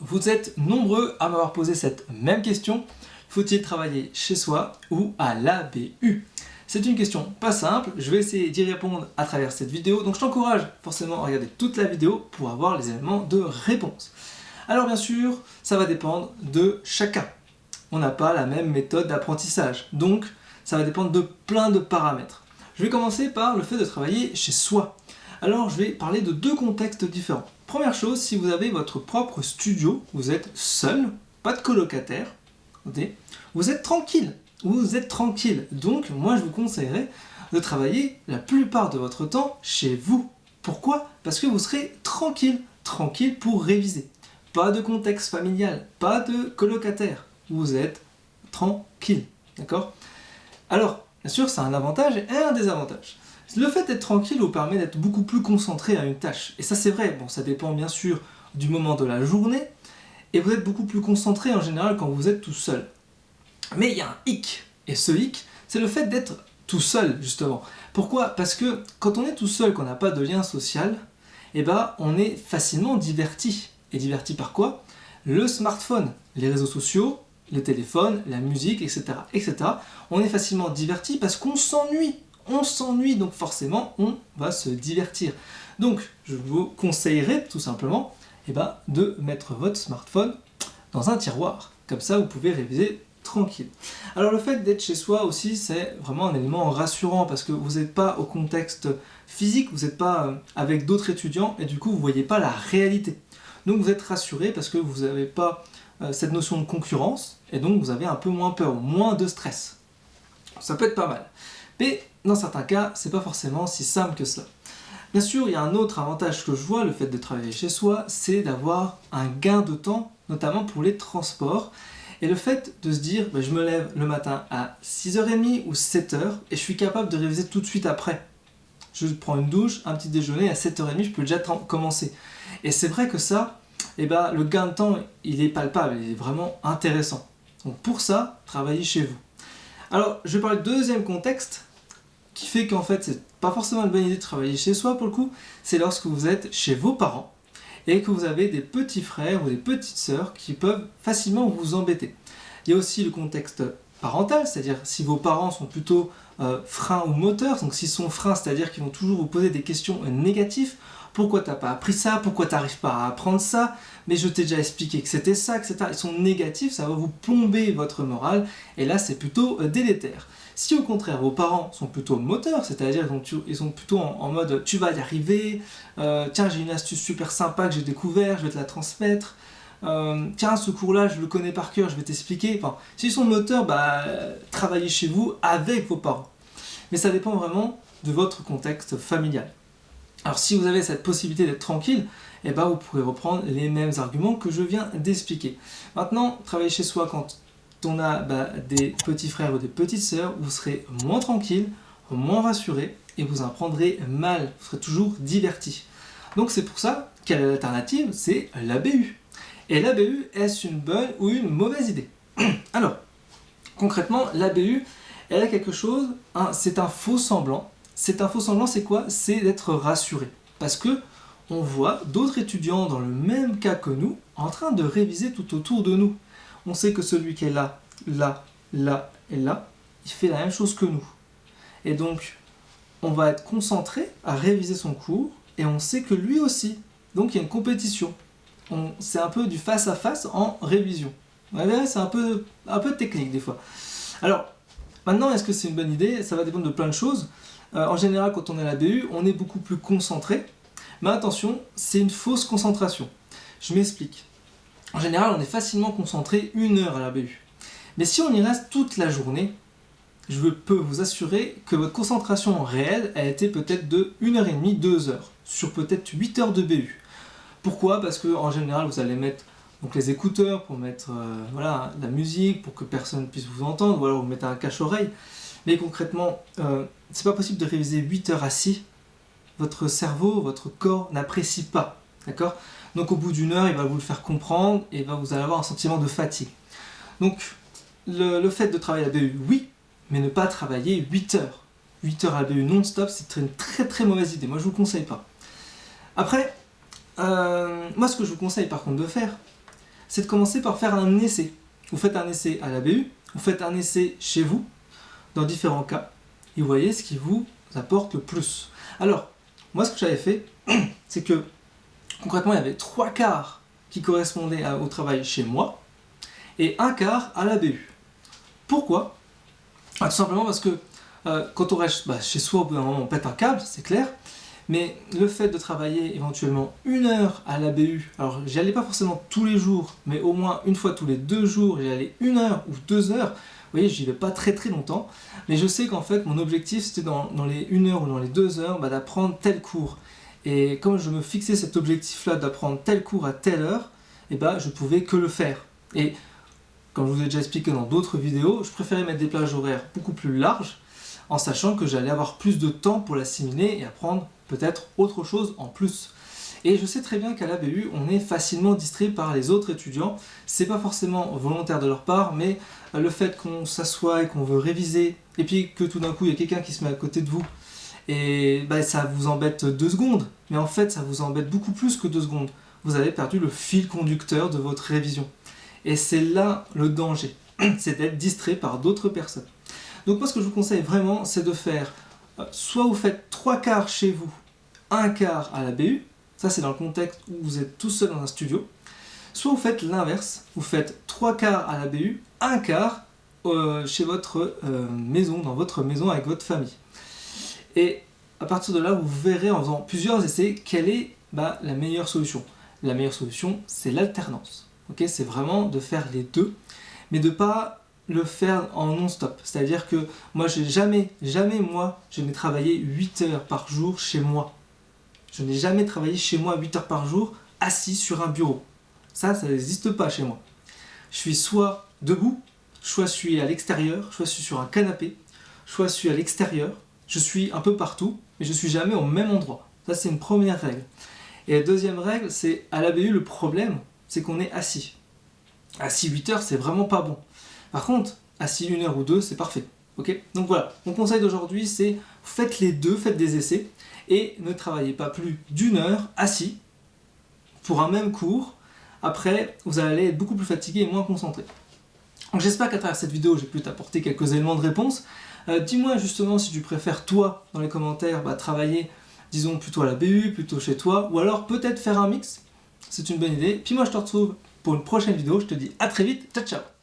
Vous êtes nombreux à m'avoir posé cette même question. Faut-il travailler chez soi ou à l'ABU? C'est une question pas simple, je vais essayer d'y répondre à travers cette vidéo, donc je t'encourage forcément à regarder toute la vidéo pour avoir les éléments de réponse. Alors bien sûr, ça va dépendre de chacun. On n'a pas la même méthode d'apprentissage, donc ça va dépendre de plein de paramètres. Je vais commencer par le fait de travailler chez soi. Alors je vais parler de deux contextes différents. Première chose, si vous avez votre propre studio, vous êtes seul, pas de colocataire, vous êtes tranquille. Vous êtes tranquille. Donc moi je vous conseillerais de travailler la plupart de votre temps chez vous. Pourquoi? Parce que vous serez tranquille. Tranquille pour réviser. Pas de contexte familial, pas de colocataire. Vous êtes tranquille. D'accord? Alors, bien sûr, c'est un avantage et un désavantage. Le fait d'être tranquille vous permet d'être beaucoup plus concentré à une tâche. Et ça c'est vrai, bon ça dépend bien sûr du moment de la journée, et vous êtes beaucoup plus concentré en général quand vous êtes tout seul. Mais il y a un hic, et ce hic, c'est le fait d'être tout seul justement. Pourquoi? Parce que quand on est tout seul, qu'on n'a pas de lien social, eh ben, on est facilement diverti. Et diverti par quoi? Le smartphone, les réseaux sociaux, le téléphone, la musique, etc., etc. On est facilement diverti parce qu'on s'ennuie. On s'ennuie, donc forcément, on va se divertir. Donc, je vous conseillerais tout simplement de mettre votre smartphone dans un tiroir. Comme ça, vous pouvez réviser tranquille. Alors, le fait d'être chez soi aussi, c'est vraiment un élément rassurant parce que vous n'êtes pas au contexte physique, vous n'êtes pas avec d'autres étudiants et du coup, vous ne voyez pas la réalité. Donc, vous êtes rassuré parce que vous n'avez pas cette notion de concurrence et donc vous avez un peu moins peur, moins de stress. Ça peut être pas mal. Mais dans certains cas, c'est pas forcément si simple que cela. Bien sûr, il y a un autre avantage que je vois, le fait de travailler chez soi, c'est d'avoir un gain de temps, notamment pour les transports. Et le fait de se dire, je me lève le matin à 6h30 ou 7h et je suis capable de réviser tout de suite après. Je prends une douche, un petit déjeuner, à 7h30, je peux déjà commencer. Et c'est vrai que ça, le gain de temps, il est palpable, il est vraiment intéressant. Donc pour ça, travaillez chez vous. Alors, je vais parler de deuxième contexte qui fait qu'en fait, c'est pas forcément une bonne idée de travailler chez soi pour le coup, c'est lorsque vous êtes chez vos parents et que vous avez des petits frères ou des petites sœurs qui peuvent facilement vous embêter. Il y a aussi le contexte parental, c'est-à-dire si vos parents sont plutôt freins ou moteurs, donc s'ils sont freins, c'est-à-dire qu'ils vont toujours vous poser des questions négatives. Pourquoi t'as pas appris ça? Pourquoi t'arrives pas à apprendre ça? Mais je t'ai déjà expliqué que c'était ça, etc. Ils sont négatifs, ça va vous plomber votre morale, et là c'est plutôt délétère. Si au contraire vos parents sont plutôt moteurs, c'est-à-dire ils sont plutôt en mode tu vas y arriver, tiens j'ai une astuce super sympa que j'ai découvert, je vais te la transmettre, tiens ce cours-là je le connais par cœur, je vais t'expliquer. Enfin, s'ils sont moteurs, travaillez chez vous avec vos parents. Mais ça dépend vraiment de votre contexte familial. Alors si vous avez cette possibilité d'être tranquille, vous pourrez reprendre les mêmes arguments que je viens d'expliquer. Maintenant, travailler chez soi quand on a des petits frères ou des petites sœurs, vous serez moins tranquille, moins rassuré et vous en prendrez mal, vous serez toujours diverti. Donc c'est pour ça quelle alternative? C'est l'ABU. Et l'ABU, est-ce une bonne ou une mauvaise idée? Alors, concrètement, l'ABU, elle a quelque chose, c'est un faux semblant. C'est un faux semblant, c'est quoi? C'est d'être rassuré. Parce que on voit d'autres étudiants dans le même cas que nous en train de réviser tout autour de nous. On sait que celui qui est là, là, là et là, il fait la même chose que nous. Et donc, on va être concentré à réviser son cours et on sait que lui aussi. Donc, il y a une compétition. C'est un peu du face à face en révision. Ouais, c'est un peu technique des fois. Alors, maintenant, est-ce que c'est une bonne idée? Ça va dépendre de plein de choses. En général, quand on est à la BU, on est beaucoup plus concentré. Mais attention, c'est une fausse concentration. Je m'explique. En général, on est facilement concentré 1 heure à la BU. Mais si on y reste toute la journée, je peux vous assurer que votre concentration réelle a été peut-être de 1h30, 2 heures, sur peut-être 8 heures de BU. Pourquoi? Parce qu'en général, vous allez mettre les écouteurs pour mettre de la musique, pour que personne ne puisse vous entendre, ou alors vous mettez un cache-oreille. Mais concrètement, c'est pas possible de réviser 8 heures assis. Votre cerveau, votre corps n'apprécie pas. D'accord? Donc au bout d'1 heure, il va vous le faire comprendre et vous allez avoir un sentiment de fatigue. Donc le fait de travailler à la BU, oui, mais ne pas travailler 8 heures. 8 heures à la BU non-stop, c'est une très très mauvaise idée. Moi, je ne vous le conseille pas. Après, moi, ce que je vous conseille par contre de faire, c'est de commencer par faire un essai. Vous faites un essai à la BU, vous faites un essai chez vous, dans différents cas, et vous voyez ce qui vous apporte le plus. Alors, moi ce que j'avais fait, c'est que concrètement il y avait 3 quarts qui correspondaient au travail chez moi, et 1 quart à la BU. Pourquoi? Tout simplement parce que quand on reste chez soi, au bout d'un moment on pète un câble, c'est clair, mais le fait de travailler éventuellement 1 heure à la BU, alors j'y allais pas forcément tous les jours, mais au moins une fois tous les 2 jours, j'y allais 1 heure ou 2 heures, vous voyez, j'y vais pas très longtemps, mais je sais qu'en fait mon objectif c'était dans les 1 heure ou dans les 2 heures d'apprendre tel cours. Et comme je me fixais cet objectif là d'apprendre tel cours à telle heure, et je pouvais que le faire. Et comme je vous ai déjà expliqué dans d'autres vidéos, je préférais mettre des plages horaires beaucoup plus larges, en sachant que j'allais avoir plus de temps pour l'assimiler et apprendre peut-être autre chose en plus. Et je sais très bien qu'à la BU, on est facilement distrait par les autres étudiants. C'est pas forcément volontaire de leur part, mais le fait qu'on s'assoit et qu'on veut réviser, et puis que tout d'un coup il y a quelqu'un qui se met à côté de vous, et ça vous embête 2 secondes, mais en fait ça vous embête beaucoup plus que 2 secondes. Vous avez perdu le fil conducteur de votre révision. Et c'est là le danger, c'est d'être distrait par d'autres personnes. Donc moi ce que je vous conseille vraiment, c'est de faire, soit vous faites 3 quarts chez vous, 1 quart à la BU, ça c'est dans le contexte où vous êtes tout seul dans un studio, soit vous faites l'inverse, vous faites 3 quarts à la BU, 1 quart chez votre maison, dans votre maison avec votre famille. Et à partir de là, vous verrez en faisant plusieurs essais quelle est la meilleure solution. La meilleure solution, c'est l'alternance. Okay, c'est vraiment de faire les deux, mais de ne pas le faire en non-stop. C'est-à-dire que moi, jamais je n'ai travaillé 8 heures par jour chez moi. Je n'ai jamais travaillé chez moi 8 heures par jour assis sur un bureau. Ça n'existe pas chez moi. Je suis soit debout, soit je suis à l'extérieur, soit je suis sur un canapé, soit je suis à l'extérieur. Je suis un peu partout, mais je ne suis jamais au même endroit. Ça, c'est une première règle. Et la deuxième règle, c'est à la BU, le problème, c'est qu'on est assis. Assis 8 heures, c'est vraiment pas bon. Par contre, assis 1 heure ou 2, c'est parfait. Okay, donc voilà, mon conseil d'aujourd'hui, c'est faites les deux, faites des essais, et ne travaillez pas plus d'1 heure assis pour un même cours. Après, vous allez être beaucoup plus fatigué et moins concentré. Donc j'espère qu'à travers cette vidéo, j'ai pu t'apporter quelques éléments de réponse. Dis-moi justement si tu préfères, toi, dans les commentaires, travailler, disons, plutôt à la BU, plutôt chez toi, ou alors peut-être faire un mix. C'est une bonne idée. Puis moi, je te retrouve pour une prochaine vidéo. Je te dis à très vite. Ciao, ciao.